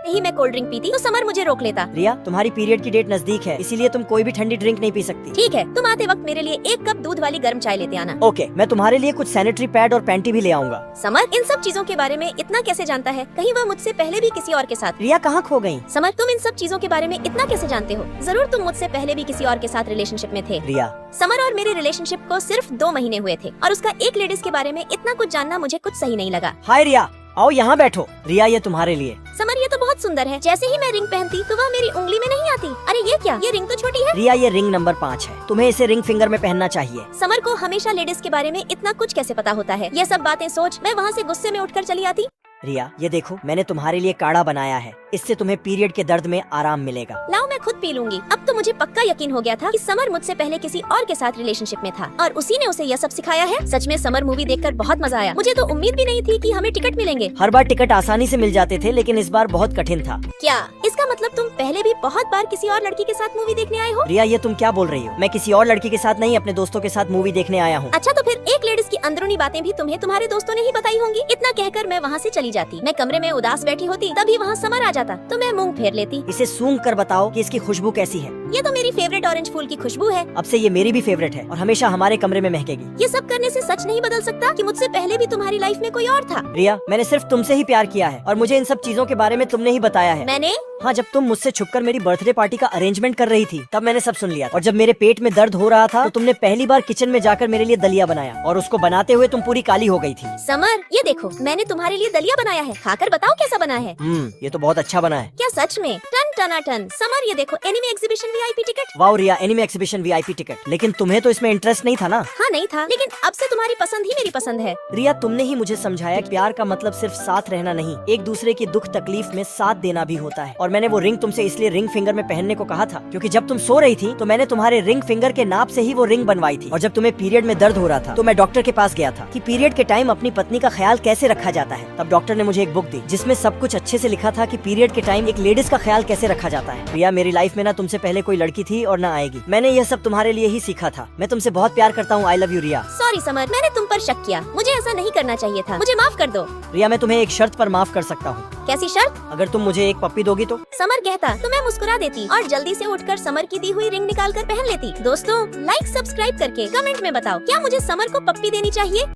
ही मैं cold drink पीती तो समर मुझे रोक लेता। रिया, तुम्हारी पीरियड की डेट नजदीक है, इसीलिए तुम कोई भी ठंडी ड्रिंक नहीं पी सकती। ठीक है, तुम आते वक्त मेरे लिए 1 कप दूध वाली गर्म चाय लेते आना। ओके, मैं तुम्हारे लिए कुछ सैनिटरी पैड और पैंटी भी ले आऊंगा। समर इन सब चीजों के बारे में इतना कैसे जानता है? कहीं वह मुझसे पहले भी किसी और के साथ? रिया कहाँ खो गई? समर, तुम इन सब चीजों के बारे में इतना कैसे जानते हो? जरूर तुम मुझसे पहले भी किसी और के साथ रिलेशनशिप में थे। रिया, समर और मेरे रिलेशनशिप को सिर्फ 2 महीने हुए थे और उसका एक लेडीज के बारे में इतना कुछ जानना मुझे कुछ सही नहीं लगा। हाय रिया, आओ यहाँ बैठो। रिया, ये तुम्हारे लिए। समर, ये तो बहुत सुंदर है। जैसे ही मैं रिंग पहनती तो वह मेरी उंगली में नहीं आती। अरे ये क्या? ये रिंग तो छोटी है। रिया, ये रिंग नंबर 5 है, तुम्हें इसे रिंग फिंगर में पहनना चाहिए। समर को हमेशा लेडीज के बारे में इतना कुछ कैसे पता होता है? ये सब बातें सोच मैं वहाँ से गुस्से में उठकर चली आती। रिया, ये देखो, मैंने तुम्हारे लिए काढ़ा बनाया है, इससे तुम्हें पीरियड के दर्द में आराम मिलेगा। लाओ, मैं खुद पी लूंगी। अब तो मुझे पक्का यकीन हो गया था कि समर मुझसे पहले किसी और के साथ रिलेशनशिप में था और उसी ने उसे यह सब सिखाया है। सच में समर मूवी देखकर बहुत मजा आया। मुझे तो उम्मीद भी नहीं थी कि हमें टिकट मिलेंगे। हर बार टिकट आसानी से मिल जाते थे, लेकिन इस बार बहुत कठिन था। क्या इसका मतलब तुम पहले भी बहुत बार किसी और लड़की के साथ मूवी देखने आए हो? रिया, ये तुम क्या बोल रही हो? मैं किसी और लड़की के साथ नहीं, अपने दोस्तों के साथ मूवी देखने आया हूँ। अच्छा, तो फिर एक लेडीज की अंदरूनी बातें भी तुम्हें तुम्हारे दोस्तों ने ही बताई होंगी। इतना कहकर मैं वहाँ से चली जाती। मैं कमरे में उदास बैठी होती, तभी वहाँ समर आ जाता तो मैं मुंह फेर लेती। इसे सूंघ कर बताओ कि इसकी खुशबू कैसी है। ये तो मेरी फेवरेट ऑरेंज फूल की खुशबू है। अब से ये मेरी भी फेवरेट है और हमेशा हमारे कमरे में महकेगी। ये सब करने से सच नहीं बदल सकता कि मुझसे पहले भी तुम्हारी लाइफ में कोई और था। रिया, मैंने सिर्फ तुमसे ही प्यार किया है और मुझे इन सब चीजों के बारे में तुमने ही बताया है। मैंने? हाँ, जब तुम मुझसे छुपकर मेरी बर्थडे पार्टी का अरेंजमेंट कर रही थी तब मैंने सब सुन लिया। और जब मेरे पेट में दर्द हो रहा था तो तुमने पहली बार किचन में जाकर मेरे लिए दलिया बनाया और उसको बनाते हुए तुम पूरी काली हो गई थी। समर, ये देखो, मैंने तुम्हारे लिए दलिया बनाया है। खाकर बताओ कैसा बना है। ये तो बहुत अच्छा बना है। क्या सच में? टन टना टन। समर, ये देखो, anime exhibition VIP ticket. Wow Riya, anime exhibition VIP ticket. लेकिन तुम्हें तो इसमें इंटरेस्ट नहीं था ना? हाँ, नहीं था, लेकिन अब से तुम्हारी पसंद ही मेरी पसंद है। रिया, तुमने ही मुझे समझाया कि प्यार का मतलब सिर्फ साथ रहना नहीं, एक दूसरे की दुख तकलीफ में साथ देना भी होता है। और मैंने वो रिंग तुमसे इसलिए रिंग फिंगर में पहनने को कहा था क्योंकि जब तुम सो रही थी तो मैंने तुम्हारे रिंग फिंगर के नाप से ही वो रिंग बनवाई थी। और जब तुम्हें पीरियड में दर्द हो रहा था तो मैं डॉक्टर के पास गया था कि पीरियड के टाइम अपनी पत्नी का ख्याल कैसे रखा जाता है। तब डॉक्टर ने मुझे एक बुक दी जिसमें सब कुछ अच्छे से लिखा था कि पीरियड के टाइम एक लेडीज का ख्याल कैसे रखा जाता है। रिया, मेरी लाइफ में ना तुमसे पहले कोई लड़की थी और ना आएगी। मैंने यह सब तुम्हारे लिए ही सीखा था। मैं तुमसे बहुत प्यार करता हूँ। I love you Riya. Sorry Samar, मैंने तुम पर शक किया। मुझे ऐसा नहीं करना चाहिए था। मुझे माफ कर दो। रिया, मैं तुम्हें एक शर्त पर माफ कर सकता हूँ। कैसी शर्त? अगर तुम मुझे एक पप्पी दोगी तो। समर कहता तो मैं मुस्कुरा देती और जल्दी से उठकर समर की दी हुई रिंग निकाल कर पहन लेती। दोस्तों, लाइक सब्सक्राइब करके कमेंट में बताओ, क्या मुझे समर को पप्पी देनी चाहिए?